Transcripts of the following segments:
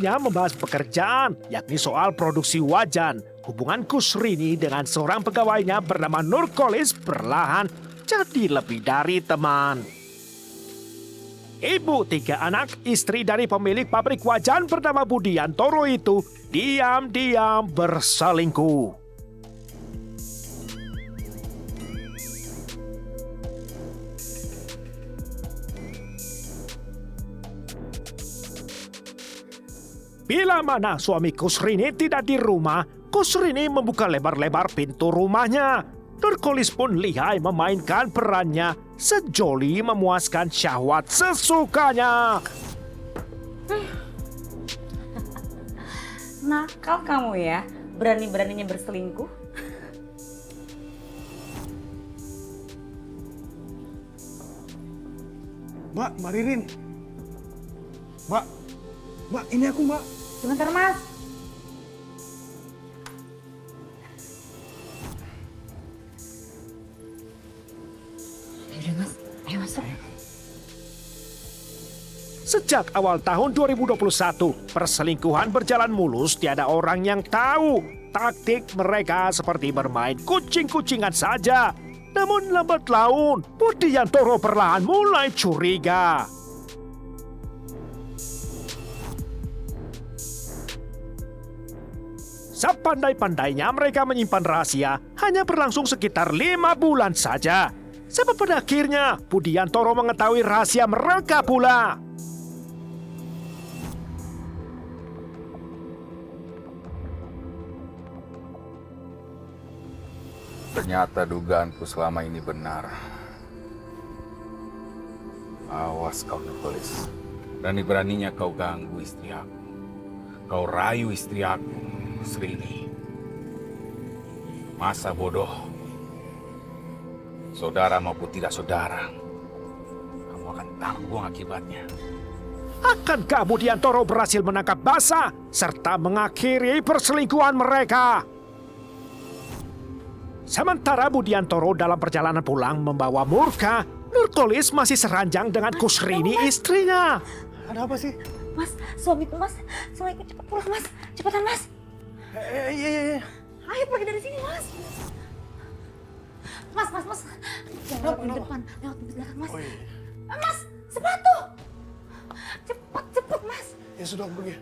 awalnya membahas pekerjaan, yakni soal produksi wajan. Hubungan Kusrini dengan seorang pegawainya bernama Nurkolis perlahan jadi lebih dari teman. Ibu 3 anak, istri dari pemilik pabrik wajan bernama Budiantoro itu diam-diam berselingkuh. Bila mana suami Kusrini tidak di rumah, Kusrini membuka lebar-lebar pintu rumahnya. Nurkolis pun lihai memainkan perannya, sejoli memuaskan syahwat sesukanya. Nakal kamu ya, berani-beraninya berselingkuh. Mbak Ririn. Mbak, ini aku, Mbak. Sebentar, Mas. Yaudah, Mas. Ayo masuk. Sejak awal tahun 2021, perselingkuhan berjalan mulus, tiada orang yang tahu. Taktik mereka seperti bermain kucing-kucingan saja. Namun lambat laun, Budiantoro perlahan mulai curiga. Sepandai-pandainya mereka menyimpan rahasia, hanya berlangsung sekitar 5 bulan saja. Sampai pada akhirnya, Budiantoro mengetahui rahasia mereka pula. Ternyata dugaanku selama ini benar. Awas kau, Nurkolis. Berani-beraninya kau ganggu istri aku. Kau rayu istri aku, Srini. Masa bodoh. Saudara maupun tidak saudara, kamu akan tanggung akibatnya. Akankah Budiantoro berhasil menangkap Basa serta mengakhiri perselingkuhan mereka? Sementara Budiantoro dalam perjalanan pulang membawa Murka, Nurkolis masih seranjang dengan Kusrini istrinya. Ada apa sih? Mas, suamiku, Mas. Suamiku cepat pulang, Mas. Cepetan, Mas. Iya. Ayo pergi dari sini, Mas. Mas. Jangan lewat pintu depan, lewat pintu belakang, Mas. Oh, iya. Mas, sepatu. Cepet, Mas. Ya sudah, aku pergi.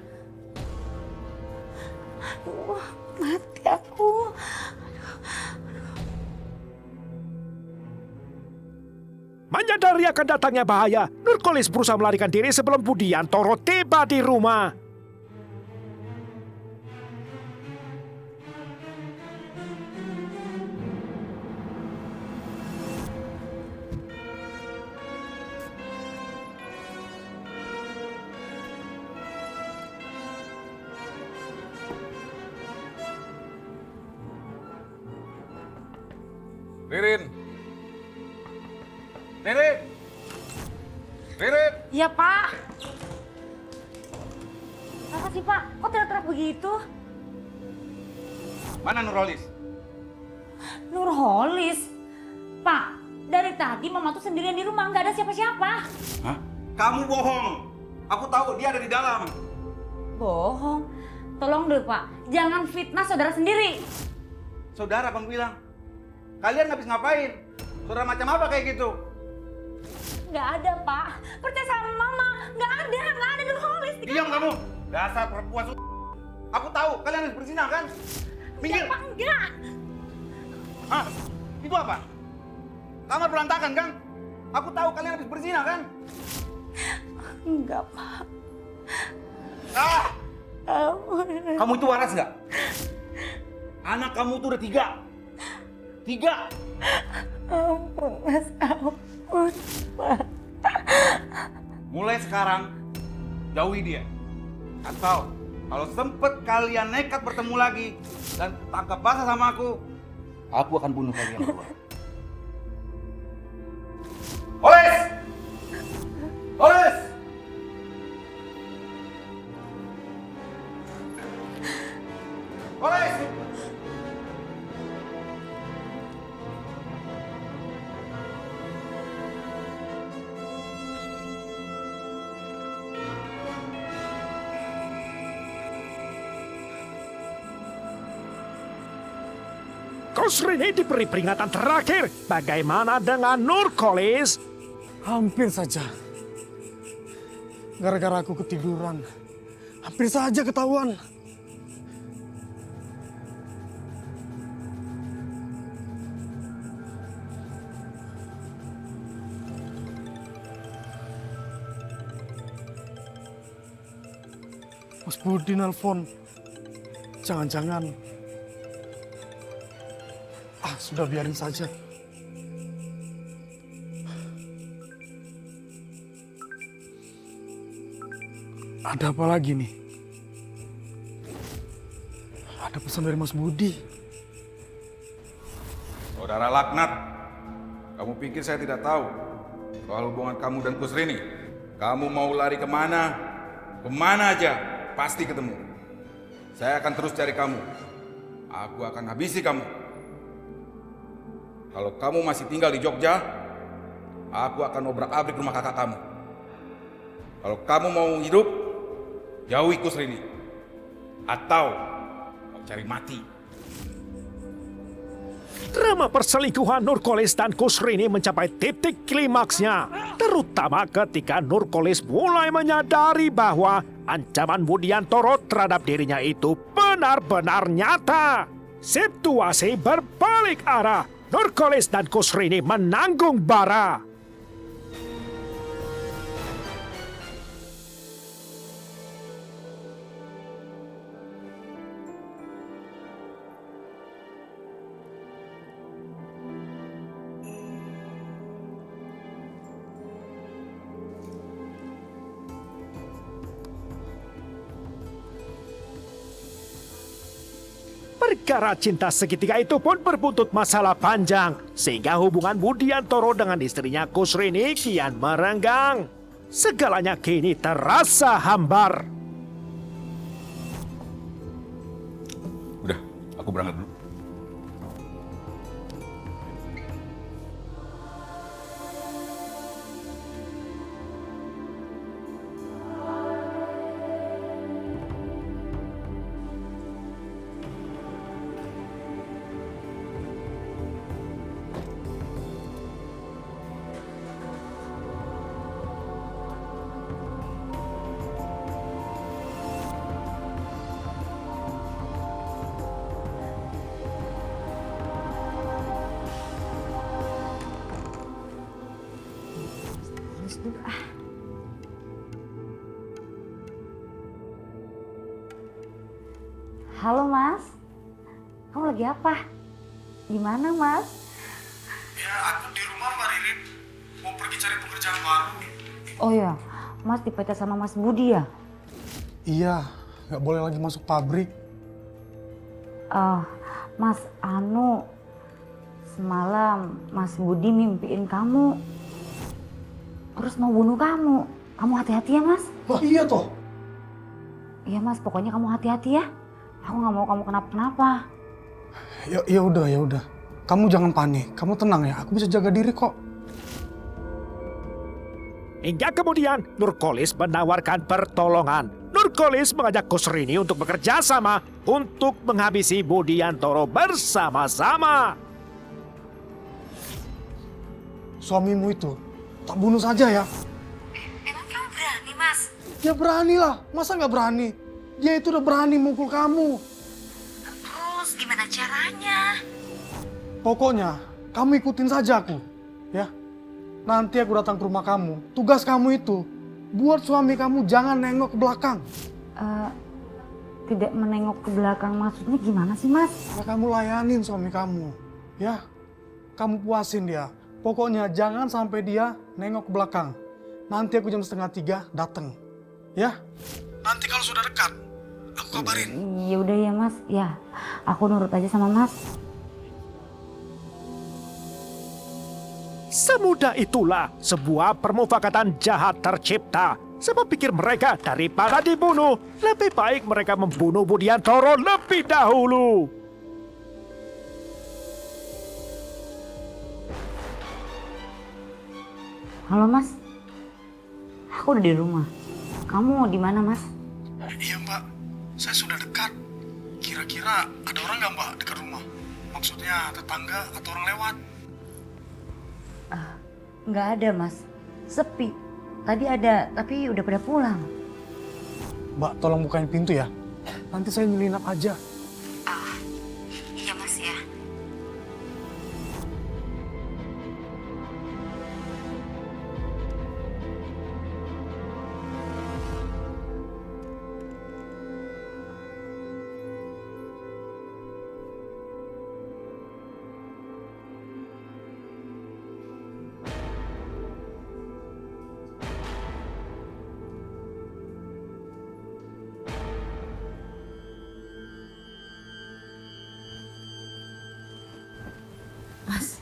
Aduh, mati aku. Menyadari akan datangnya bahaya, Nurkolis berusaha melarikan diri sebelum Budiantoro tiba di rumah. Ririn! Iya, Pak. Apa sih, Pak? Kok teriak-teriak begitu? Mana Nurkolis? Nurholis. Pak, dari tadi Mama tuh sendirian di rumah, nggak ada siapa-siapa. Hah? Kamu bohong. Aku tahu dia ada di dalam. Bohong. Tolong deh, Pak. Jangan fitnah saudara sendiri. Saudara kamu bilang. Kalian habis ngapain? Saudara macam apa kayak gitu? Nggak ada, Pak. Percaya sama Mama. Nggak ada Nurholis. Diam kamu. Dasar perempuan Aku tahu kalian habis berzina kan? Minggir. Pak, enggak. Hah? Itu apa? Kamar berantakan kan? Aku tahu kalian habis berzina kan? Enggak, Pak. Ah! Ampun. Kamu itu waras nggak? Anak kamu tuh udah 3. Ampun, Mas. Ampun, Pak. Mulai sekarang jauhi dia. Atau kalau sempet kalian nekat bertemu lagi dan tangkap basah sama aku akan bunuh kalian berdua. Oles! Oles! Oles! Kusrini diberi peringatan terakhir. Bagaimana dengan Nurkolis? Hampir saja. Gara-gara aku ketiduran. Hampir saja ketahuan. Mas Budi nelpon. Jangan-jangan. Sudah biarin saja. Ada apa lagi nih? Ada pesan dari Mas Budi. Saudara laknat, kamu pikir saya tidak tahu soal hubungan kamu dan Kusrini? Kamu mau lari kemana? Kemana aja, pasti ketemu. Saya akan terus cari kamu. Aku akan habisi kamu. Kalau kamu masih tinggal di Jogja, aku akan obrak-abrik rumah kakak kamu. Kalau kamu mau hidup, jauhi Kusrini. Atau kau cari mati. Drama perselingkuhan Nurkolis dan Kusrini mencapai titik klimaksnya. Terutama ketika Nurkolis mulai menyadari bahwa ancaman Budiantoro terhadap dirinya itu benar-benar nyata. Situasi berbalik arah. Nurkolis dan Kusrini menanggung bara. Perkara cinta segitiga itu pun berbuntut masalah panjang, sehingga hubungan Budiantoro dengan istrinya Kusrini kian merenggang. Segalanya kini terasa hambar. Udah, aku berangkat dulu. Halo Mas, kamu lagi apa? Di mana Mas? Ya, aku di rumah Mbak Ririn. Mau pergi cari pekerjaan baru. Oh ya, Mas dipecat sama Mas Budi ya? Iya, nggak boleh lagi masuk pabrik. Mas Anu, semalam Mas Budi mimpiin kamu. Terus mau bunuh kamu. Kamu hati-hati ya Mas? Wah iya toh. Iya Mas, pokoknya kamu hati-hati ya. Aku nggak mau kamu kenapa-kenapa. Ya udah. Kamu jangan panik. Kamu tenang ya. Aku bisa jaga diri kok. Hingga kemudian Nurkolis menawarkan pertolongan. Nurkolis mengajak Kusrini untuk bekerja sama untuk menghabisi Budiantoro bersama-sama. Suamimu itu tak bunuh saja ya. Emang kamu berani Mas? Ya beranilah. Masa nggak berani? Dia itu udah berani mukul kamu. Terus gimana caranya? Pokoknya kamu ikutin saja aku. Ya. Nanti aku datang ke rumah kamu. Tugas kamu itu buat suami kamu jangan nengok ke belakang. Tidak menengok ke belakang maksudnya gimana sih Mas? Ya, kamu layanin suami kamu. Ya. Kamu puasin dia. Pokoknya jangan sampai dia nengok ke belakang. Nanti aku jam 2:30 datang. Ya. Nanti kalau sudah dekat, aku kabarin. Ya udah ya Mas. Ya, aku nurut aja sama Mas. Semudah itulah sebuah permufakatan jahat tercipta. Sebab pikir mereka daripada dibunuh, lebih baik mereka membunuh Budiantoro lebih dahulu. Halo Mas. Aku udah di rumah. Kamu di mana Mas? Iya Mbak, saya sudah dekat. Kira-kira ada orang nggak Mbak dekat rumah? Maksudnya tetangga atau orang lewat? Nggak ada mas, sepi. Tadi ada, tapi udah pada pulang. Mbak, tolong bukain pintu ya. Nanti saya nyelinap aja. Iya mas ya. Mas,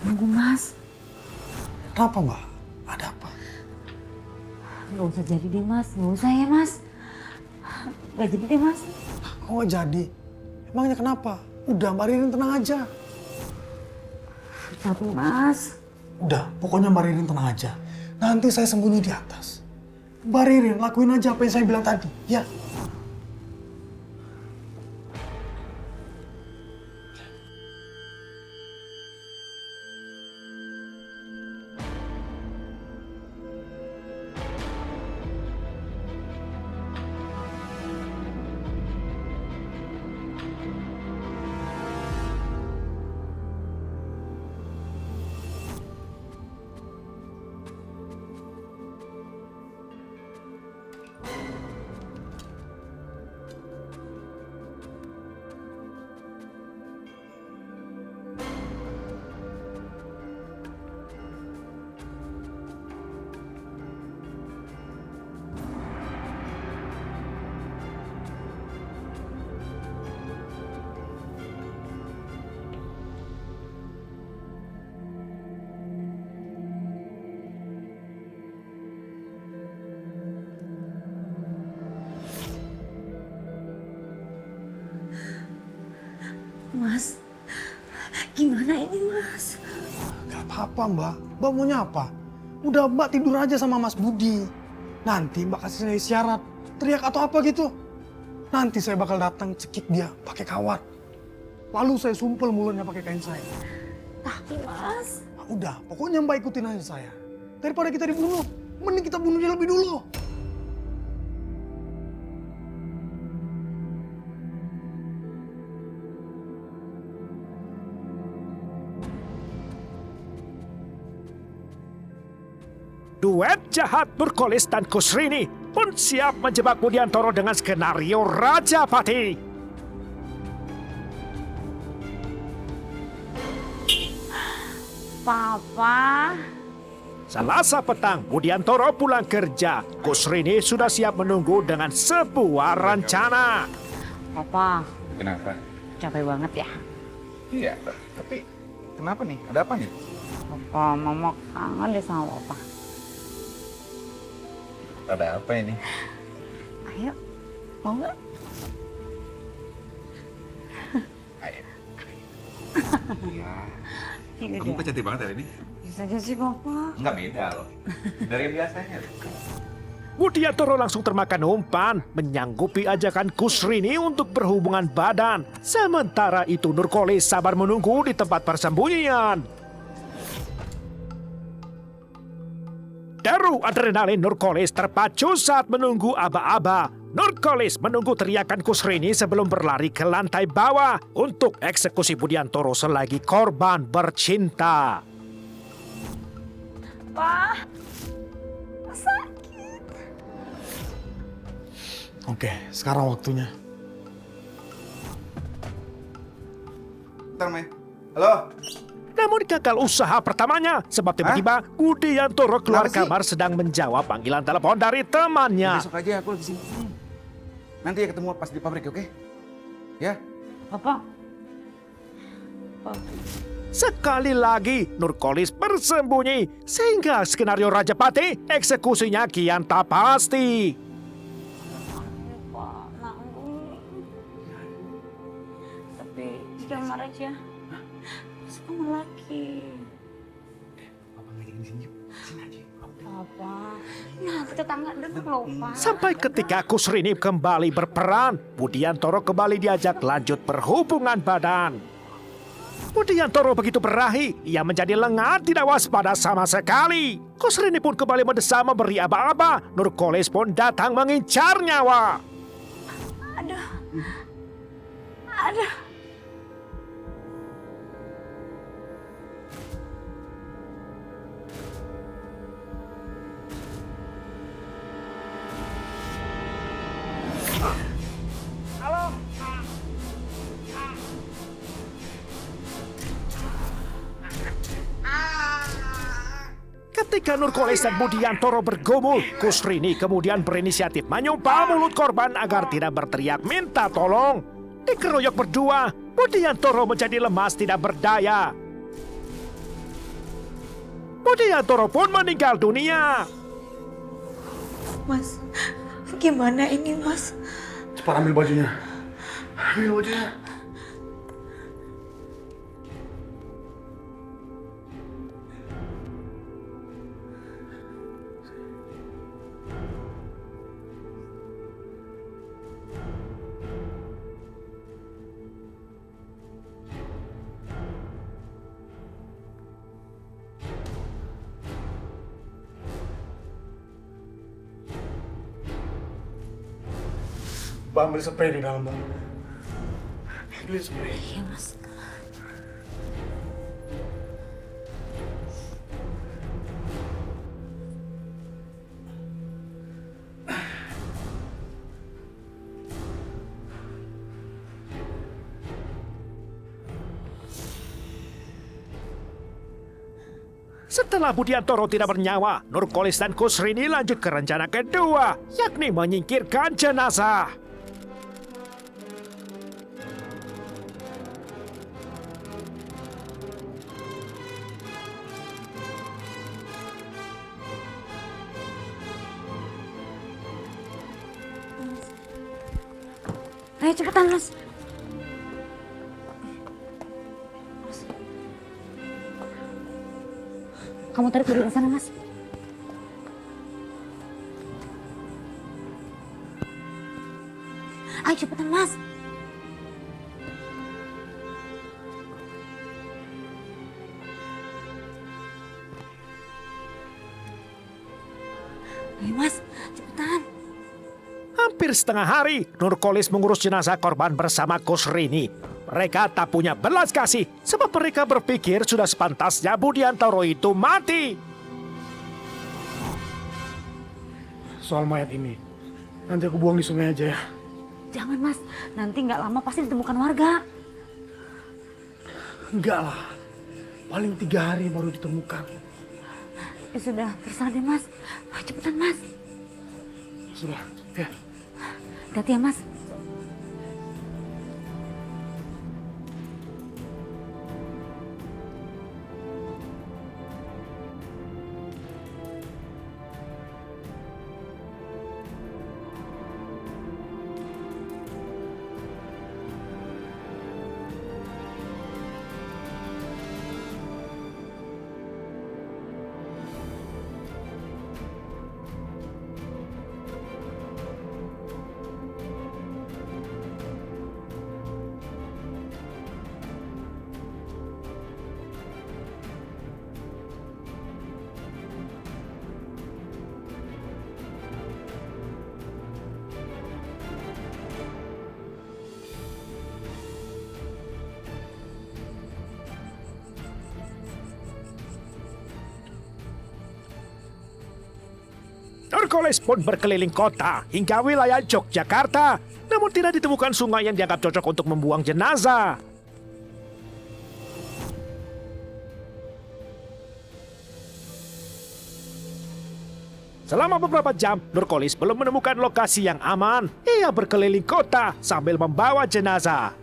tunggu mas. Kenapa Mbak? Ada apa? Nggak usah jadi deh mas, nggak usah ya mas. Nggak jadi deh mas. Kok nggak jadi? Emangnya kenapa? Udah Mbak Ririn tenang aja. Tapi mas. Udah, pokoknya Mbak Ririn tenang aja. Nanti saya sembunyi di atas. Mbak Ririn lakuin aja apa yang saya bilang tadi, ya. Mas, gimana ini mas? Gak apa-apa Mbak. Mbak maunya apa? Udah Mbak tidur aja sama Mas Budi. Nanti Mbak kasih saya isyarat, teriak atau apa gitu. Nanti saya bakal datang cekik dia pakai kawat. Lalu saya sumpel mulutnya pakai kain saya. Tapi mas. Nah, udah, pokoknya Mbak ikutin aja saya. Daripada kita dibunuh, mending kita bunuh dia lebih dulu. Duet jahat Nurkolis dan Kusrini pun siap menjebak Budiantoro dengan skenario Raja Pati. Papa. Selasa petang, Budiantoro pulang kerja. Kusrini sudah siap menunggu dengan sebuah rencana. Papa, Kenapa? capek banget ya. Iya, tapi kenapa nih? Ada apa nih? Papa, mama kangen deh sama papa. Ada apa ini? Ayo, mau nggak? Ayo. Iya. Iya Kamu deh. kecantik banget hari ini. Bisa aja sih papa. Enggak beda loh. Dari yang biasanya. Budiantoro langsung termakan umpan, menyanggupi ajakan Kusrini untuk berhubungan badan. Sementara itu Nurkolis sabar menunggu di tempat persembunyian. Deru adrenalin Nurkolis terpacu saat menunggu aba-aba. Nurkolis menunggu teriakan Kusrini sebelum berlari ke lantai bawah untuk eksekusi Budiantoro selagi korban bercinta. Pa, sakit. Oke, sekarang waktunya. Bentar, Mei. Halo? Namun gagal usaha pertamanya sebab tiba-tiba Budiantoro keluar Kenapa sih? kamar sedang menjawab panggilan telepon dari temannya. Besok aja aku lagi sini. Nanti ya ketemu pas di pabrik, oke? Ya? Papa. Sekali lagi Nurkolis bersembunyi sehingga skenario Raja Pati eksekusinya kian tak pasti. Pak, nanggung. Tapi jangan marah aja. Sama lagi. Papa ngajak di sini yuk. Sini aja. Papa, nanti tetangga dekat loh, Pak. Sampai ketika Kusrini kembali berperan, Budiantoro kembali diajak lanjut berhubungan badan. Budiantoro begitu berahi, ia menjadi lengah, tidak waspada sama sekali. Kusrini pun kembali mendesak memberi aba-aba. Nurkolis pun datang mengincar nyawa. Aduh. Aduh. Ketika Nurkolis dan Budiantoro bergumul, Kusrini kemudian berinisiatif menyumpah mulut korban agar tidak berteriak minta tolong. Dikeroyok berdua, Budiantoro menjadi lemas tidak berdaya. Budiantoro pun meninggal dunia. Mas, gimana ini Mas? Cepat ambil bajunya. Ambil bajunya. Bang, ambil spray di dalam, Bang. Ambil spray. Iya, Mas. Setelah Budiantoro tidak bernyawa, Nurkolis dan Kusrini lanjut ke rencana kedua, yakni menyingkirkan jenazah. Ayo cepetan, Mas. Kamu tarik dulu ke sana, Mas. Ayo cepetan, Mas. Ayo, Mas. Cepetan. Hampir setengah hari, Nurkolis mengurus jenazah korban bersama Kusrini. Mereka tak punya belas kasih, sebab mereka berpikir sudah sepantasnya Budiantoro itu mati. Soal mayat ini, nanti aku buang di sungai aja ya. Jangan, Mas. Nanti nggak lama pasti ditemukan warga. Enggak lah, paling 3 hari baru ditemukan. Ya sudah, terserah deh, Mas. Ayo cepetan, Mas. Sudah, ya. Hati-hati ya, Mas. Nurkolis pun berkeliling kota hingga wilayah Yogyakarta, namun tidak ditemukan sungai yang dianggap cocok untuk membuang jenazah. Selama beberapa jam, Nurkolis belum menemukan lokasi yang aman. Ia berkeliling kota sambil membawa jenazah.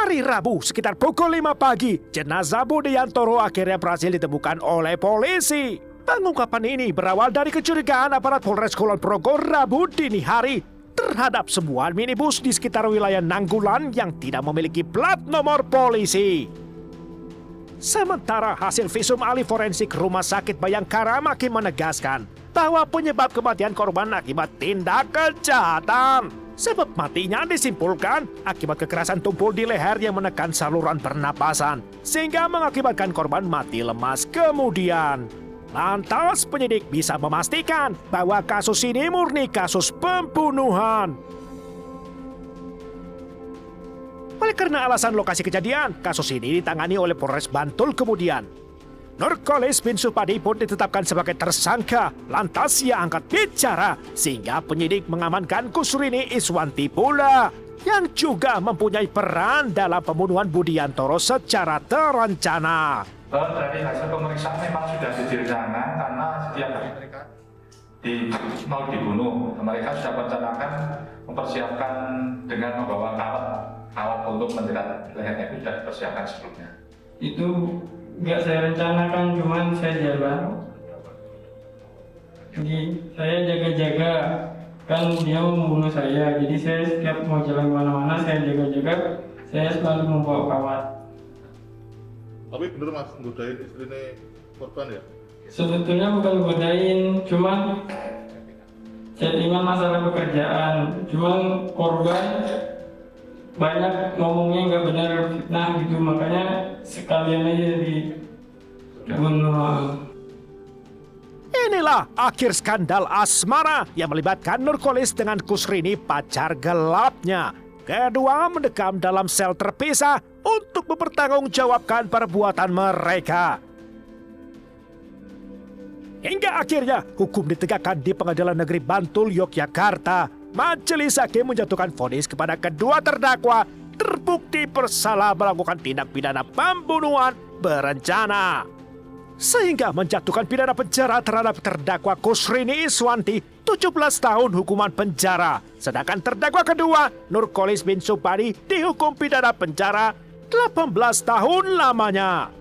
Hari Rabu sekitar pukul 5 pagi, jenazah Budiantoro akhirnya berhasil ditemukan oleh polisi. Pengungkapan ini berawal dari kecurigaan aparat Polres Kulon Progo Rabu dini hari terhadap sebuah minibus di sekitar wilayah Nanggulan yang tidak memiliki plat nomor polisi. Sementara hasil visum ahli forensik Rumah Sakit Bayangkara makin menegaskan bahwa penyebab kematian korban akibat tindak kejahatan. Sebab matinya disimpulkan akibat kekerasan tumpul di leher yang menekan saluran pernapasan, sehingga mengakibatkan korban mati lemas kemudian. Lantas penyidik bisa memastikan bahwa kasus ini murni kasus pembunuhan. Oleh karena alasan lokasi kejadian, kasus ini ditangani oleh Polres Bantul kemudian. Nurkolis bin Supadi pun ditetapkan sebagai tersangka. Lantas ia angkat bicara sehingga penyidik mengamankan Kusrini Iswanti pula yang juga mempunyai peran dalam pembunuhan Budiantoro secara terencana. Dari hasil pemeriksaan memang sudah direncana karena setiap hari mereka mau dibunuh. Mereka sudah merencanakan mempersiapkan dengan membawa alat untuk menjerat lehernya itu sudah dipersiapkan sebelumnya. Itu nggak saya rencanakan, cuman saya jalan. Jadi saya jaga-jaga, kan dia mau membunuh saya. Jadi saya setiap mau jalan kemana-mana saya jaga-jaga. Saya selalu membawa kawat. Tapi bener mas, godain istrinya korban ya? Sebetulnya bukan godain, cuman settingan masalah pekerjaan. Cuman korban banyak ngomongnya nggak benar, fitnah gitu, makanya sekalian aja dibunuh. Inilah akhir skandal asmara yang melibatkan Nurkolis dengan Kusrini pacar gelapnya. Kedua mendekam dalam sel terpisah untuk mempertanggungjawabkan perbuatan mereka. Hingga akhirnya hukum ditegakkan di Pengadilan Negeri Bantul, Yogyakarta. Majelis hakim menjatuhkan vonis kepada kedua terdakwa terbukti bersalah melakukan tindak pidana pembunuhan berencana. Sehingga menjatuhkan pidana penjara terhadap terdakwa Kusrini Iswanti 17 tahun hukuman penjara. Sedangkan terdakwa kedua, Nurkolis bin Supadi, dihukum pidana penjara 18 tahun lamanya.